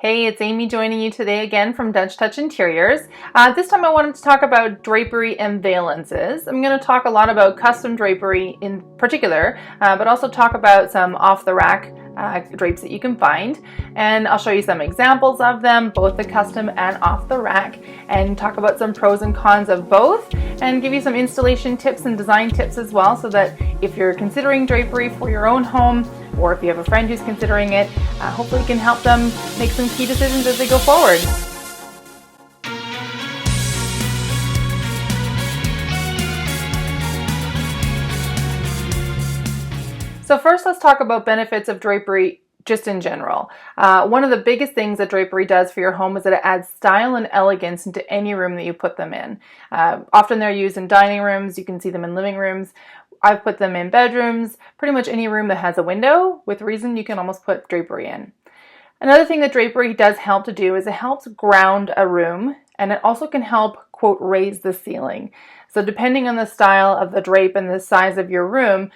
Hey, it's Amy joining you today again from Dutch Touch Interiors. This time I wanted to talk about drapery and valances. I'm going to talk a lot about custom drapery in particular, but also talk about some off-the-rack drapes that you can find. And I'll show you some examples of them, both the custom and off-the-rack, and talk about some pros and cons of both, and give you some installation tips and design tips as well, so that if you're considering drapery for your own home, or if you have a friend who's considering it, hopefully you can help them make some key decisions as they go forward. So first, let's talk about benefits of drapery just in general. One of the biggest things that drapery does for your home is that it adds style and elegance into any room that you put them in. Often they're used in dining rooms. You can see them in living rooms. I've put them in bedrooms. Pretty much any room that has a window with reason, you can almost put drapery in. Another thing that drapery does help to do is it helps ground a room, and it also can help, quote, raise the ceiling. So depending on the style of the drape and the size of your room,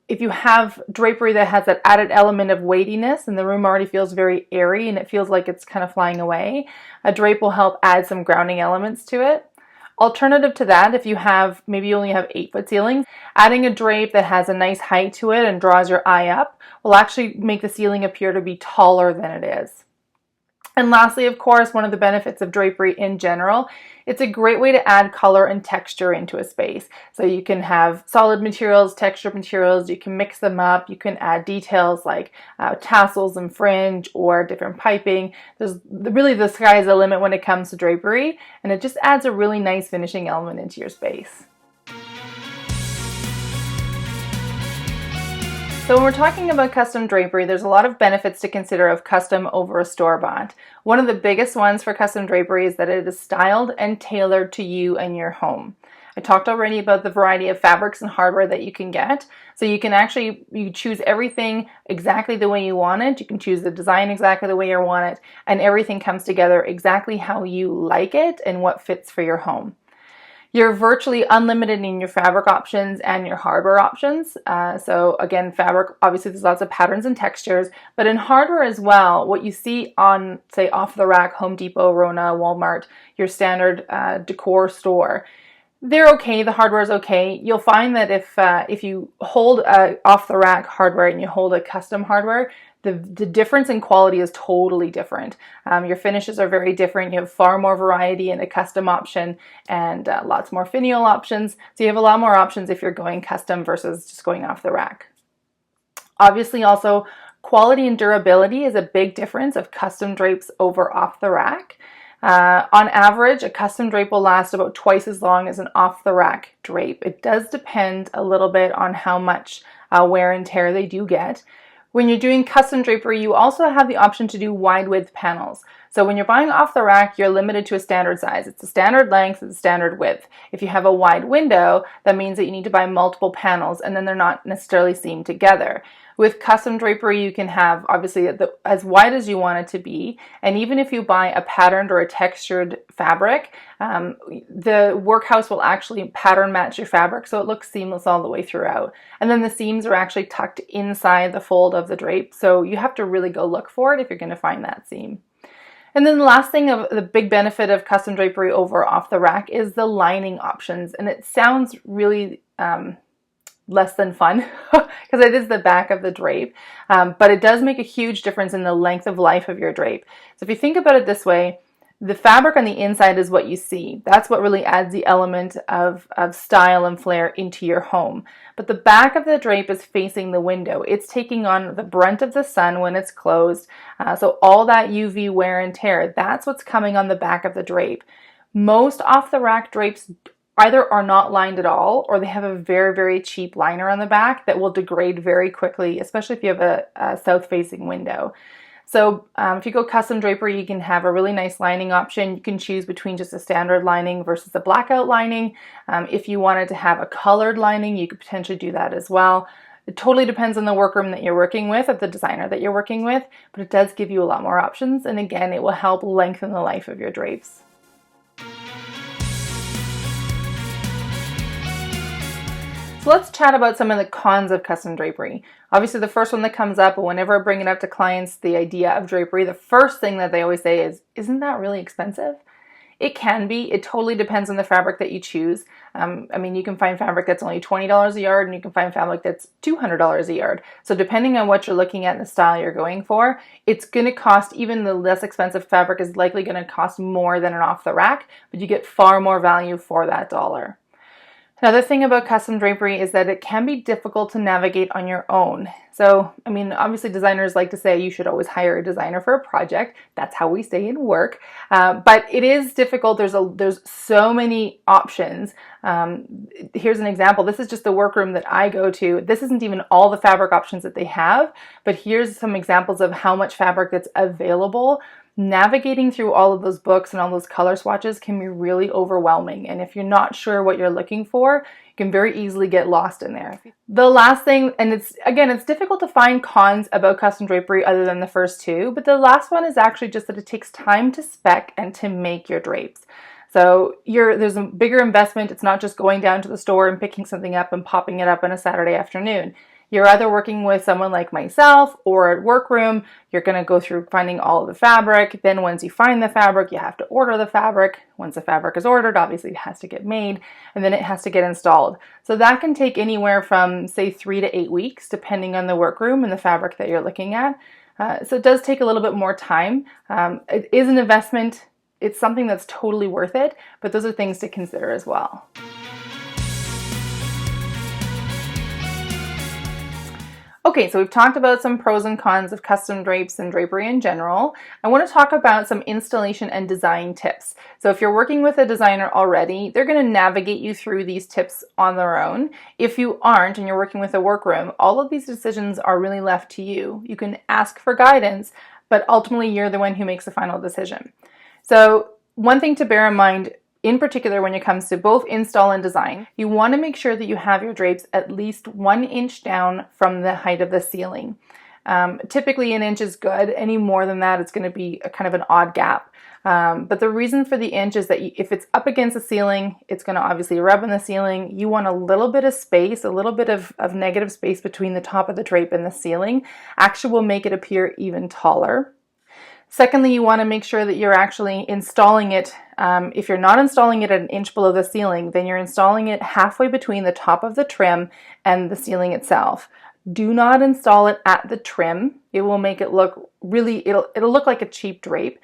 if you have drapery that has that added element of weightiness and the room already feels very airy and it feels like it's kind of flying away, a drape will help add some grounding elements to it. Alternative to that, if you have, maybe you only have 8-foot ceilings, adding a drape that has a nice height to it and draws your eye up will actually make the ceiling appear to be taller than it is. And lastly, of course, one of the benefits of drapery in general, it's a great way to add color and texture into a space. So you can have solid materials, textured materials, you can mix them up, you can add details like tassels and fringe or different piping. There's really, the sky is the limit when it comes to drapery, and it just adds a really nice finishing element into your space. So when we're talking about custom drapery, there's a lot of benefits to consider of custom over a store-bought. One of the biggest ones for custom drapery is that it is styled and tailored to you and your home. I talked already about the variety of fabrics and hardware that you can get. So you can you choose everything exactly the way you want it. You can choose the design exactly the way you want it, and everything comes together exactly how you like it and what fits for your home. You're virtually unlimited in your fabric options and your hardware options. So again, fabric, obviously there's lots of patterns and textures, but in hardware as well, what you see on, say, off the rack, Home Depot, Rona, Walmart, your standard decor store, they're okay. The hardware is okay. You'll find that if you hold a off the rack hardware and you hold a custom hardware, the difference in quality is totally different. Your finishes are very different. You have far more variety in a custom option and lots more finial options. So you have a lot more options if you're going custom versus just going off the rack. Obviously also, quality and durability is a big difference of custom drapes over off the rack. On average, a custom drape will last about twice as long as an off-the-rack drape. It does depend a little bit on how much wear and tear they do get. When you're doing custom drapery, you also have the option to do wide width panels. So when you're buying off the rack, you're limited to a standard size. It's a standard length, it's a standard width. If you have a wide window, that means that you need to buy multiple panels, and then they're not necessarily seamed together. With custom drapery, you can have obviously as wide as you want it to be, and even if you buy a patterned or a textured fabric, the workhouse will actually pattern match your fabric so it looks seamless all the way throughout. And then the seams are actually tucked inside the fold of the drape, so you have to really go look for it if you're going to find that seam. And then the last thing, of the big benefit of custom drapery over off the rack, is the lining options. And it sounds really less than fun because it is the back of the drape, but it does make a huge difference in the length of life of your drape. So if you think about it this way, the fabric on the inside is what you see. That's what really adds the element of style and flair into your home. But the back of the drape is facing the window. It's taking on the brunt of the sun when it's closed. So all that UV wear and tear, that's what's coming on the back of the drape. Most off-the-rack drapes either are not lined at all, or they have a very, very cheap liner on the back that will degrade very quickly, especially if you have a south-facing window. So if you go custom drapery, you can have a really nice lining option. You can choose between just a standard lining versus a blackout lining. If you wanted to have a colored lining, you could potentially do that as well. It totally depends on the workroom that you're working with, or the designer that you're working with, but it does give you a lot more options. And again, it will help lengthen the life of your drapes. So let's chat about some of the cons of custom drapery. Obviously, the first one that comes up whenever I bring it up to clients, the idea of drapery, the first thing that they always say is, isn't that really expensive? It can be. It totally depends on the fabric that you choose. I mean, you can find fabric that's only $20 a yard, and you can find fabric that's $200 a yard. So depending on what you're looking at and the style you're going for, it's going to cost, even the less expensive fabric is likely going to cost more than an off the rack, but you get far more value for that dollar. Another thing about custom drapery is that it can be difficult to navigate on your own. So, I mean, obviously designers like to say you should always hire a designer for a project. That's how we stay in work. But it is difficult. There's so many options. Here's an example. This is just the workroom that I go to. This isn't even all the fabric options that they have, but here's some examples of how much fabric that's available. Navigating through all of those books and all those color swatches can be really overwhelming. And if you're not sure what you're looking for, you can very easily get lost in there. The last thing, and it's difficult to find cons about custom drapery other than the first two, but the last one is actually just that it takes time to spec and to make your drapes. So there's a bigger investment. It's not just going down to the store and picking something up and popping it up on a Saturday afternoon. You're either working with someone like myself or at workroom, you're going to go through finding all of the fabric. Then once you find the fabric, you have to order the fabric. Once the fabric is ordered, obviously it has to get made, and then it has to get installed. So that can take anywhere from, say, 3 to 8 weeks, depending on the workroom and the fabric that you're looking at. So it does take a little bit more time. It is an investment. It's something that's totally worth it, but those are things to consider as well. Okay, so we've talked about some pros and cons of custom drapes and drapery in general. I want to talk about some installation and design tips. So if you're working with a designer already, they're going to navigate you through these tips on their own. If you aren't and you're working with a workroom, all of these decisions are really left to you. You can ask for guidance, but ultimately you're the one who makes the final decision. So one thing to bear in mind, in particular when it comes to both install and design, you want to make sure that you have your drapes at least 1 inch down from the height of the ceiling. Typically 1 inch is good. Any more than that, it's going to be a kind of an odd gap. But the reason for the inch is that if it's up against the ceiling, it's going to obviously rub on the ceiling. You want a little bit of space, a little bit of negative space between the top of the drape and the ceiling. Actually will make it appear even taller. Secondly, you want to make sure that you're actually installing it. If you're not installing it at 1 inch below the ceiling, then you're installing it halfway between the top of the trim and the ceiling itself. Do not install it at the trim. It will make it look it'll look like a cheap drape.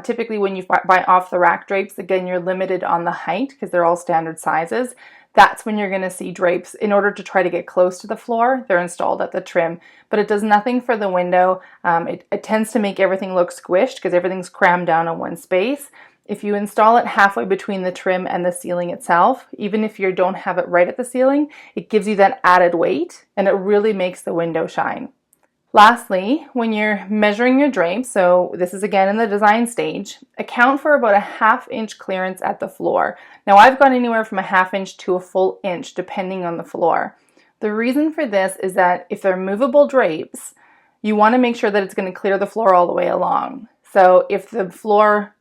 Typically when you buy off the rack drapes, again, you're limited on the height because they're all standard sizes. That's when you're going to see drapes, in order to try to get close to the floor, they're installed at the trim. But it does nothing for the window. It tends to make everything look squished because everything's crammed down in one space. If you install it halfway between the trim and the ceiling itself, even if you don't have it right at the ceiling, it gives you that added weight and it really makes the window shine. Lastly, when you're measuring your drapes, so this is again in the design stage, account for about a 1/2 inch clearance at the floor. Now I've gone anywhere from a 1/2 inch to a full inch depending on the floor. The reason for this is that if they're movable drapes, you want to make sure that it's going to clear the floor all the way along. So if the floor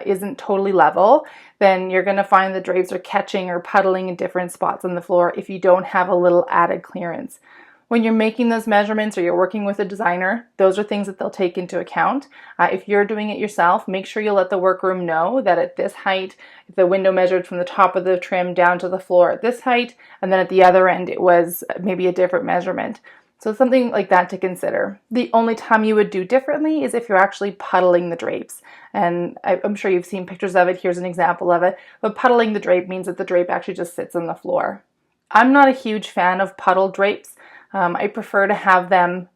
isn't totally level, then you're going to find the drapes are catching or puddling in different spots on the floor if you don't have a little added clearance. When you're making those measurements or you're working with a designer, those are things that they'll take into account. If you're doing it yourself, make sure you let the workroom know that at this height, the window measured from the top of the trim down to the floor at this height, and then at the other end it was maybe a different measurement. So something like that to consider. The only time you would do differently is if you're actually puddling the drapes. And I'm sure you've seen pictures of it. Here's an example of it. But puddling the drape means that the drape actually just sits on the floor. I'm not a huge fan of puddled drapes. I prefer to have them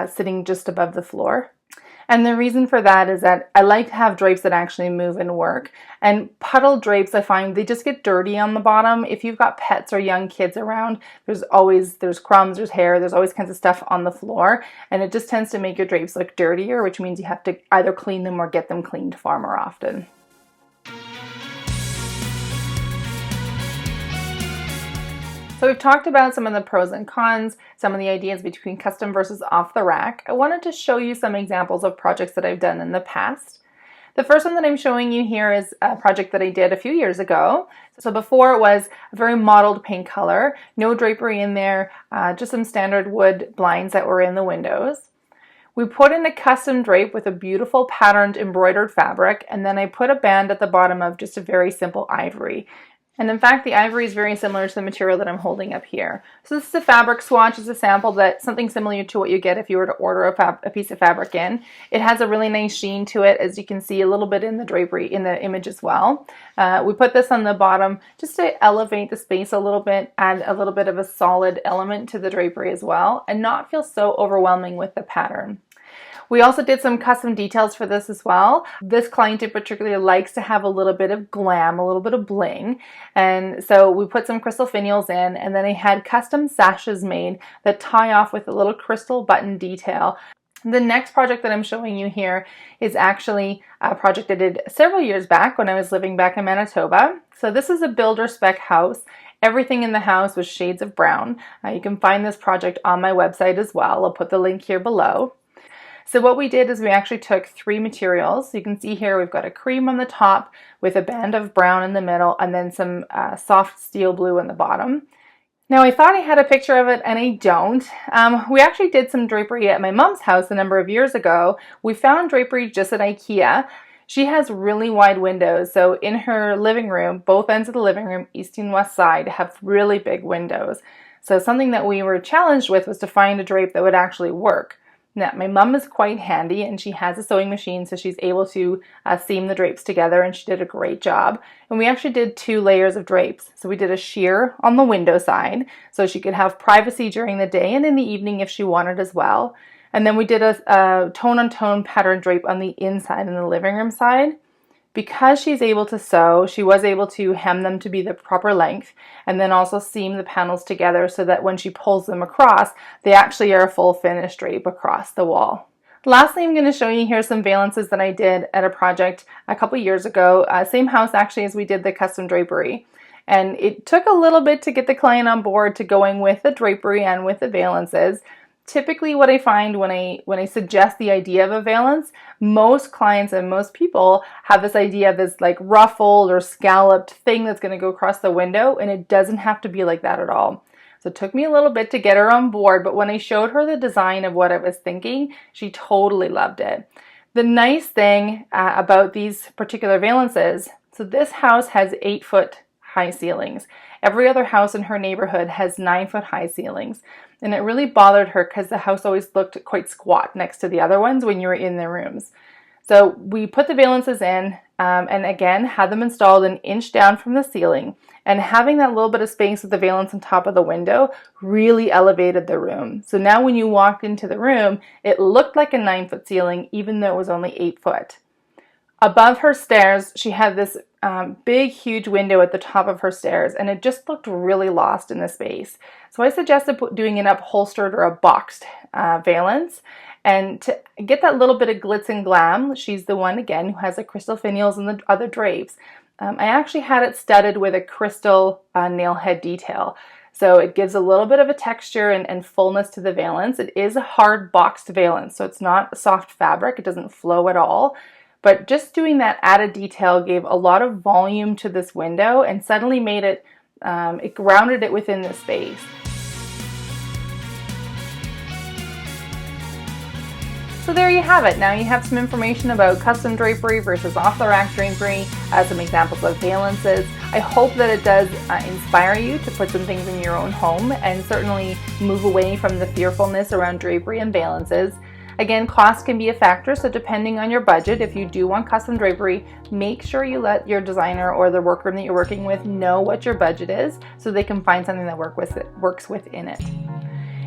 sitting just above the floor. And the reason for that is that I like to have drapes that actually move and work. And puddled drapes, I find they just get dirty on the bottom. If you've got pets or young kids around, there's crumbs, there's hair, there's always kinds of stuff on the floor. And it just tends to make your drapes look dirtier, which means you have to either clean them or get them cleaned far more often. So we've talked about some of the pros and cons, some of the ideas between custom versus off the rack. I wanted to show you some examples of projects that I've done in the past. The first one that I'm showing you here is a project that I did a few years ago. So before it was a very mottled paint color, no drapery in there, just some standard wood blinds that were in the windows. We put in a custom drape with a beautiful patterned embroidered fabric, and then I put a band at the bottom of just a very simple ivory. And in fact, the ivory is very similar to the material that I'm holding up here. So this is a fabric swatch. It's a sample that's something similar to what you get if you were to order a piece of fabric in. It has a really nice sheen to it, as you can see a little bit in the drapery, in the image as well. We put this on the bottom just to elevate the space a little bit, add a little bit of a solid element to the drapery as well, and not feel so overwhelming with the pattern. We also did some custom details for this as well. This client in particular likes to have a little bit of glam, a little bit of bling. And so we put some crystal finials in, and then I had custom sashes made that tie off with a little crystal button detail. The next project that I'm showing you here is actually a project I did several years back when I was living back in Manitoba. So this is a builder spec house. Everything in the house was shades of brown. You can find this project on my website as well. I'll put the link here below. So what we did is we actually took 3 materials. You can see here we've got a cream on the top with a band of brown in the middle, and then some soft steel blue in the bottom. Now I thought I had a picture of it, and I don't. We actually did some drapery at my mom's house a number of years ago. We found drapery just at IKEA. She has really wide windows, so in her living room, both ends of the living room, east and west side, have really big windows. So something that we were challenged with was to find a drape that would actually work. Now, my mom is quite handy, and she has a sewing machine, so she's able to seam the drapes together, and she did a great job. And we actually did 2 layers of drapes. So we did a sheer on the window side, so she could have privacy during the day and in the evening if she wanted as well. And then we did a tone-on-tone pattern drape on the inside in the living room side. Because she's able to sew, she was able to hem them to be the proper length, and then also seam the panels together so that when she pulls them across, they actually are a full finished drape across the wall. Lastly, I'm going to show you here some valances that I did at a project a couple years ago. Same house actually as we did the custom drapery. And it took a little bit to get the client on board to going with the drapery and with the valances. Typically what I find when I suggest the idea of a valance, most clients and most people have this idea of this like ruffled or scalloped thing that's going to go across the window, and it doesn't have to be like that at all. So it took me a little bit to get her on board, but when I showed her the design of what I was thinking, she totally loved it. The nice thing about these particular valances, so this house has 8-foot high ceilings. Every other house in her neighborhood has 9-foot high ceilings. And it really bothered her because the house always looked quite squat next to the other ones when you were in their rooms. So we put the valances in and again had them installed an inch down from the ceiling. And having that little bit of space with the valance on top of the window really elevated the room. So now when you walked into the room, it looked like a 9-foot ceiling even though it was only 8 foot. Above her stairs, she had this big, huge window at the top of her stairs, and it just looked really lost in the space. So I suggested doing an upholstered or a boxed valance. And to get that little bit of glitz and glam, she's the one, again, who has the crystal finials and the other drapes. I actually had it studded with a crystal nail head detail. So it gives a little bit of a texture and fullness to the valance. It is a hard boxed valance, so it's not soft fabric. It doesn't flow at all. But just doing that added detail gave a lot of volume to this window and suddenly made it, it grounded it within the space. So there you have it. Now you have some information about custom drapery versus off-the-rack drapery, some examples of valances. I hope that it does inspire you to put some things in your own home and certainly move away from the fearfulness around drapery and valances. Again, cost can be a factor, so depending on your budget, if you do want custom drapery, make sure you let your designer or the workroom that you're working with know what your budget is so they can find something that works within it.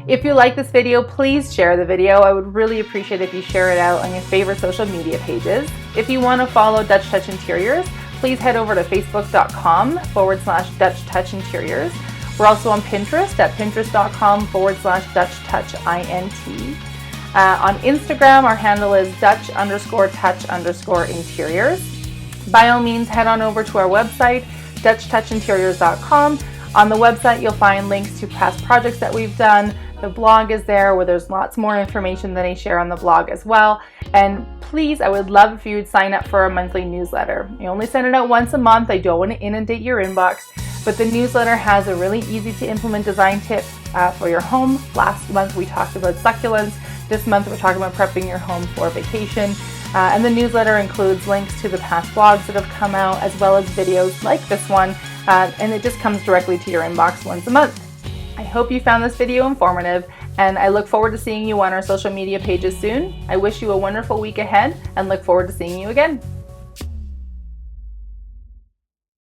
If you like this video, please share the video. I would really appreciate if you share it out on your favorite social media pages. If you want to follow Dutch Touch Interiors, please head over to facebook.com/Dutch Touch Interiors. We're also on Pinterest at pinterest.com/Dutch Touch INT. On Instagram, our handle is Dutch_touch_interiors. By all means, head on over to our website, DutchTouchInteriors.com. On the website, you'll find links to past projects that we've done, The blog is there where there's lots more information that I share on the blog as well. And please, I would love if you would sign up for a monthly newsletter. I only send it out once a month. I don't want to inundate your inbox, but the newsletter has a really easy to implement design tip for your home. Last month we talked about succulents. This month we're talking about prepping your home for vacation. And the newsletter includes links to the past blogs that have come out, as well as videos like this one, and it just comes directly to your inbox once a month. I hope you found this video informative, and I look forward to seeing you on our social media pages soon. I wish you a wonderful week ahead and look forward to seeing you again.